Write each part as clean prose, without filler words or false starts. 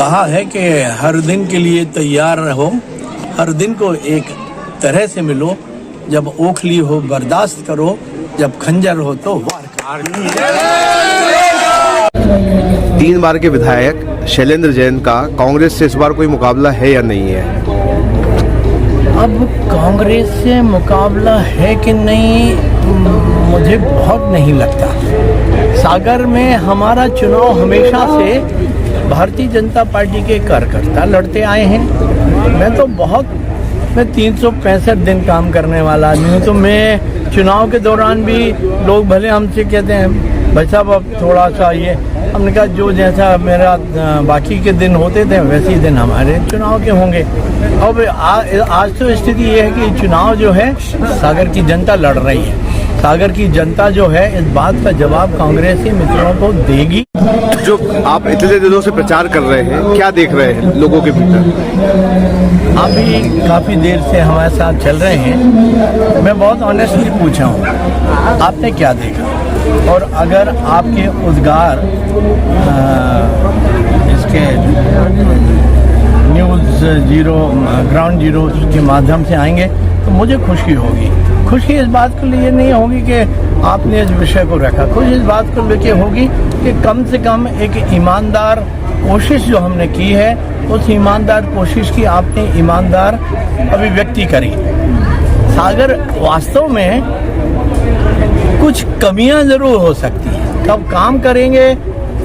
कहा है कि हर दिन के लिए तैयार रहो, हर दिन को एक तरह से मिलो, जब ओखली हो बर्दाश्त करो, जब खंजर हो तो वार करो। 3 बार के विधायक शैलेंद्र जैन का कांग्रेस से इस बार कोई मुकाबला है या नहीं है? अब कांग्रेस से मुकाबला है कि नहीं, मुझे बहुत नहीं लगता। सागर में हमारा चुनाव हमेशा से भारतीय जनता पार्टी के कार्यकर्ता लड़ते आए हैं। मैं 365 दिन काम करने वाला आदमी हूँ, तो मैं चुनाव के दौरान भी लोग भले हमसे कहते हैं भाई साहब अब थोड़ा सा ये, हमने कहा जो जैसा मेरा बाकी के दिन होते थे वैसे ही दिन हमारे चुनाव के होंगे। अब आज तो स्थिति ये है कि चुनाव जो है सागर की जनता लड़ रही है। सागर की जनता जो है इस बात का जवाब कांग्रेसी मित्रों को देगी। जो आप इतने दिनों से प्रचार कर रहे हैं, क्या देख रहे हैं लोगों के भीतर? आप भी काफ़ी देर से हमारे साथ चल रहे हैं। मैं बहुत ऑनेस्टली पूछा हूँ, आपने क्या देखा? और अगर आपके उद्गार इसके न्यूज़ जीरो, ग्राउंड जीरो के माध्यम से आएंगे तो मुझे खुशी होगी। खुशी इस बात के लिए नहीं होगी कि आपने इस विषय को रखा, खुशी इस बात को लेकर होगी कि कम से कम एक ईमानदार कोशिश जो हमने की है, उस ईमानदार कोशिश की आपने ईमानदार अभिव्यक्ति करी। सागर वास्तव में कुछ कमियां जरूर हो सकती हैं। कब काम करेंगे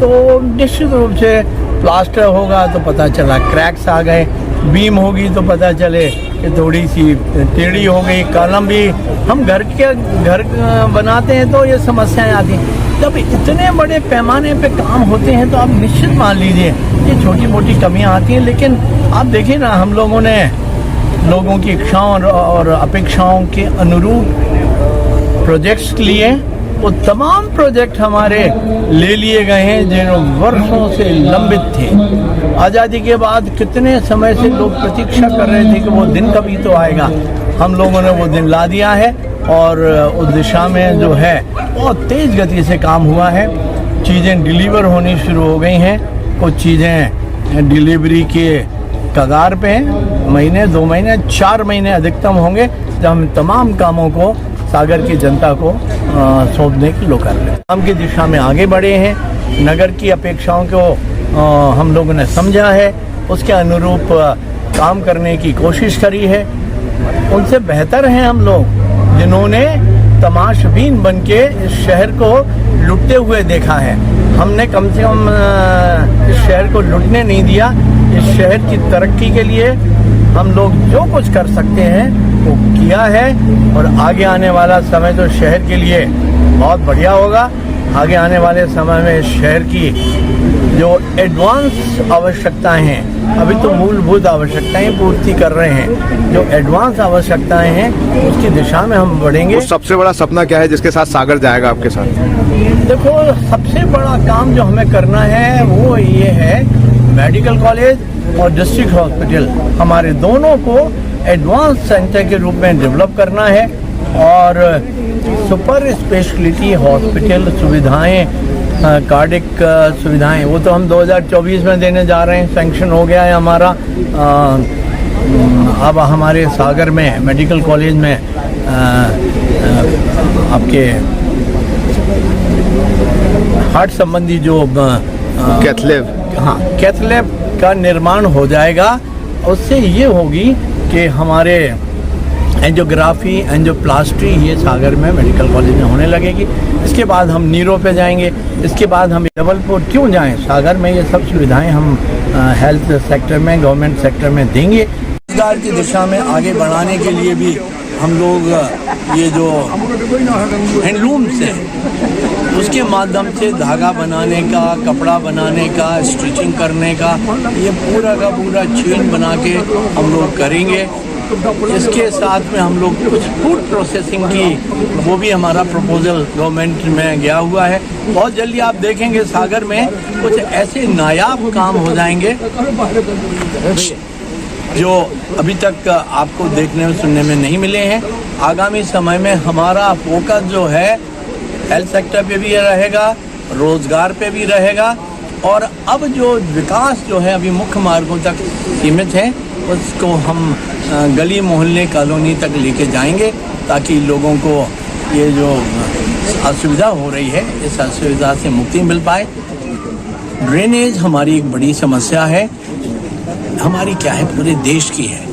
तो निश्चित रूप से प्लास्टर होगा तो पता चला क्रैक्स आ गए, बीम होगी तो पता चले कि थोड़ी सी टेढ़ी हो गई, कॉलम भी। हम घर बनाते हैं तो ये समस्याएं आती हैं। जब इतने बड़े पैमाने पे काम होते हैं तो आप निश्चित मान लीजिए ये छोटी मोटी कमियां आती हैं। लेकिन आप देखिए ना, हम लोगों ने लोगों की इच्छाओं और अपेक्षाओं के अनुरूप प्रोजेक्ट्स लिए। वो तमाम प्रोजेक्ट हमारे ले लिए गए हैं जो वर्षों से लंबित थे। आज़ादी के बाद कितने समय से लोग प्रतीक्षा कर रहे थे कि वो दिन कभी तो आएगा। हम लोगों ने वो दिन ला दिया है और उस दिशा में जो है बहुत तेज़ गति से काम हुआ है। चीज़ें डिलीवर होनी शुरू हो गई हैं। कुछ चीज़ें डिलीवरी के कगार पे हैं। महीने, 2 महीने, 4 महीने अधिकतम होंगे जब हम तमाम कामों को सागर की जनता को सौंपने की लोग कर रहे हैं। काम की दिशा में आगे बढ़े हैं। नगर की अपेक्षाओं को हम लोगों ने समझा है, उसके अनुरूप काम करने की कोशिश करी है। उनसे बेहतर हैं हम लोग जिन्होंने तमाशबीन बन के इस शहर को लुटते हुए देखा है। हमने कम से कम इस शहर को लुटने नहीं दिया। इस शहर की तरक्की के लिए हम लोग जो कुछ कर सकते हैं वो किया है और आगे आने वाला समय तो शहर के लिए बहुत बढ़िया होगा। आगे आने वाले समय में शहर की जो एडवांस आवश्यकताएं हैं, अभी तो मूलभूत आवश्यकताएं पूर्ति कर रहे हैं, जो एडवांस आवश्यकताएं हैं उसकी दिशा में हम बढ़ेंगे। सबसे बड़ा सपना क्या है जिसके साथ सागर जाएगा आपके साथ? देखो, सबसे बड़ा काम जो हमें करना है वो ये है, मेडिकल कॉलेज और डिस्ट्रिक्ट हॉस्पिटल हमारे दोनों को एडवांस सेंटर के रूप में डेवलप करना है और सुपर स्पेशलिटी हॉस्पिटल सुविधाएं, कार्डिक सुविधाएं, वो तो हम 2024 में देने जा रहे हैं। सैंक्शन हो गया है हमारा। अब हमारे सागर में मेडिकल कॉलेज में आपके हार्ट संबंधी जो कैथ लैब का निर्माण हो जाएगा। उससे ये होगी कि हमारे एंजियोग्राफी, एंजियोप्लास्टी ये सागर में मेडिकल कॉलेज में होने लगेगी। इसके बाद हम नीरो पे जाएंगे। इसके बाद हम जबलपुर क्यों जाएं, सागर में ये सब सुविधाएं हम हेल्थ सेक्टर में, गवर्नमेंट सेक्टर में देंगे। रोजगार की दिशा में आगे बढ़ाने के लिए भी हम लोग ये जो हैंडलूम्स है उसके माध्यम से धागा बनाने का, कपड़ा बनाने का, स्टिचिंग करने का, ये पूरा का पूरा चेन बना के हम लोग करेंगे। इसके साथ में हम लोग कुछ फूड प्रोसेसिंग की, वो भी हमारा प्रपोजल गवर्नमेंट में गया हुआ है। बहुत जल्दी आप देखेंगे सागर में कुछ ऐसे नायाब काम हो जाएंगे जो अभी तक आपको देखने में, सुनने में नहीं मिले हैं। आगामी समय में हमारा फोकस जो है हेल्थ सेक्टर पे भी रहेगा, रोजगार पे भी रहेगा और अब जो विकास जो है अभी मुख्य मार्गों तक सीमित है, उसको हम गली मोहल्ले कॉलोनी तक लेके जाएंगे ताकि लोगों को ये जो असुविधा हो रही है इस असुविधा से मुक्ति मिल पाए। ड्रेनेज हमारी एक बड़ी समस्या है, हमारी क्या है पूरे देश की है,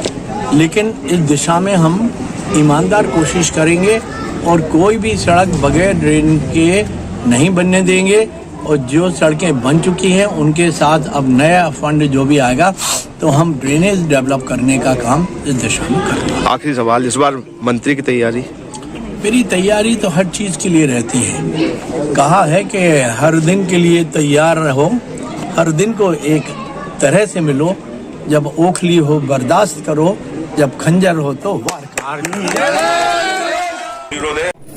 लेकिन इस दिशा में हम ईमानदार कोशिश करेंगे और कोई भी सड़क बगैर ड्रेन के नहीं बनने देंगे। और जो सड़कें बन चुकी हैं उनके साथ अब नया फंड जो भी आएगा तो हम ड्रेनेज डेवलप करने का काम इस दिशा में करेंगे। आखिरी सवाल, इस बार मंत्री की तैयारी? मेरी तैयारी तो हर चीज़ के लिए रहती है। कहा है कि हर दिन के लिए तैयार रहो, हर दिन को एक तरह से मिलो, जब ओखली हो बर्दाश्त करो, जब खंजर हो तो वार करो।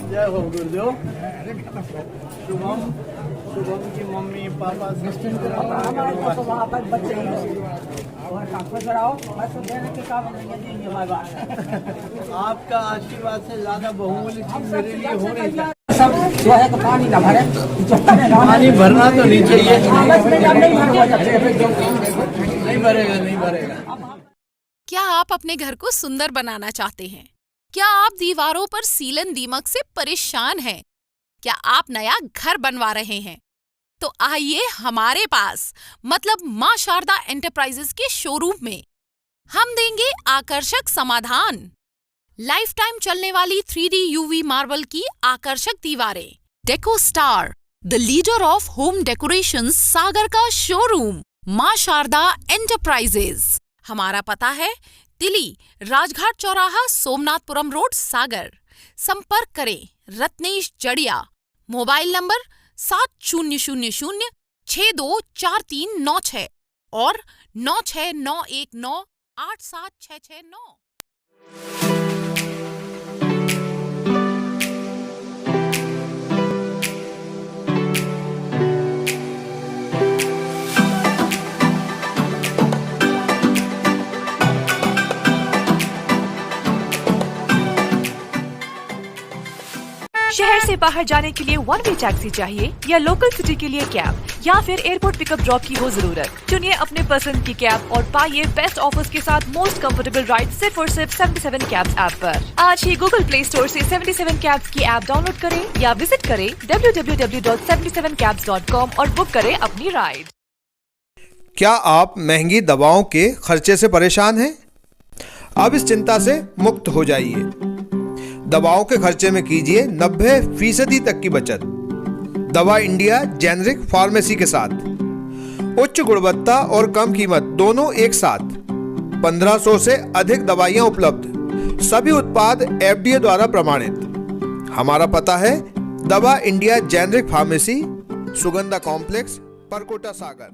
जय हो गुरुदेव। शुभम की मम्मी पापा आपका आशीर्वाद से ज्यादा बहुमूल्य चीज मेरे लिए हो नहीं सकती। पानी भरना तो नहीं चाहिए। नहीं भरेगा। क्या आप अपने घर को सुंदर बनाना चाहते हैं? क्या आप दीवारों पर सीलन दीमक से परेशान हैं? क्या आप नया घर बनवा रहे हैं? तो आइए हमारे पास मतलब मां शारदा एंटरप्राइजेस के शोरूम में हम देंगे आकर्षक समाधान। लाइफ टाइम चलने वाली 3D UV मार्बल की आकर्षक दीवारें। Deco Star, the leader of home decoration, Sagar का शोरूम मां शारदा एंटरप्राइजेस। हमारा पता है तिली, राजघाट चौराहा, सोमनाथपुरम रोड, सागर। संपर्क करें रत्नेश जड़िया। मोबाइल नंबर 7000624396 और 9691987669। शहर से बाहर जाने के लिए वन वे टैक्सी चाहिए या लोकल सिटी के लिए कैब या फिर एयरपोर्ट पिकअप ड्रॉप की हो जरूरत? चुनिए अपने पसंद की कैब और पाइए बेस्ट ऑफर्स के साथ मोस्ट कंफर्टेबल राइड सिर्फ और सिर्फ 77 कैब्स ऐप पर। आज ही गूगल प्ले स्टोर से 77 कैब्स की ऐप डाउनलोड करें या विजिट करें www.77cabs.com और बुक करें अपनी राइड। क्या आप महंगी दवाओं के खर्चे से परेशान हैं? अब इस चिंता से मुक्त हो जाइए। दवाओं के खर्चे में कीजिए 90% तक की बचत। दवा इंडिया जेनेरिक फार्मेसी के साथ उच्च गुणवत्ता और कम कीमत दोनों एक साथ। 1500 से अधिक दवाइयां उपलब्ध, सभी उत्पाद FDA द्वारा प्रमाणित। हमारा पता है Dawa India generic pharmacy, Sugandha complex, Parkota, सागर।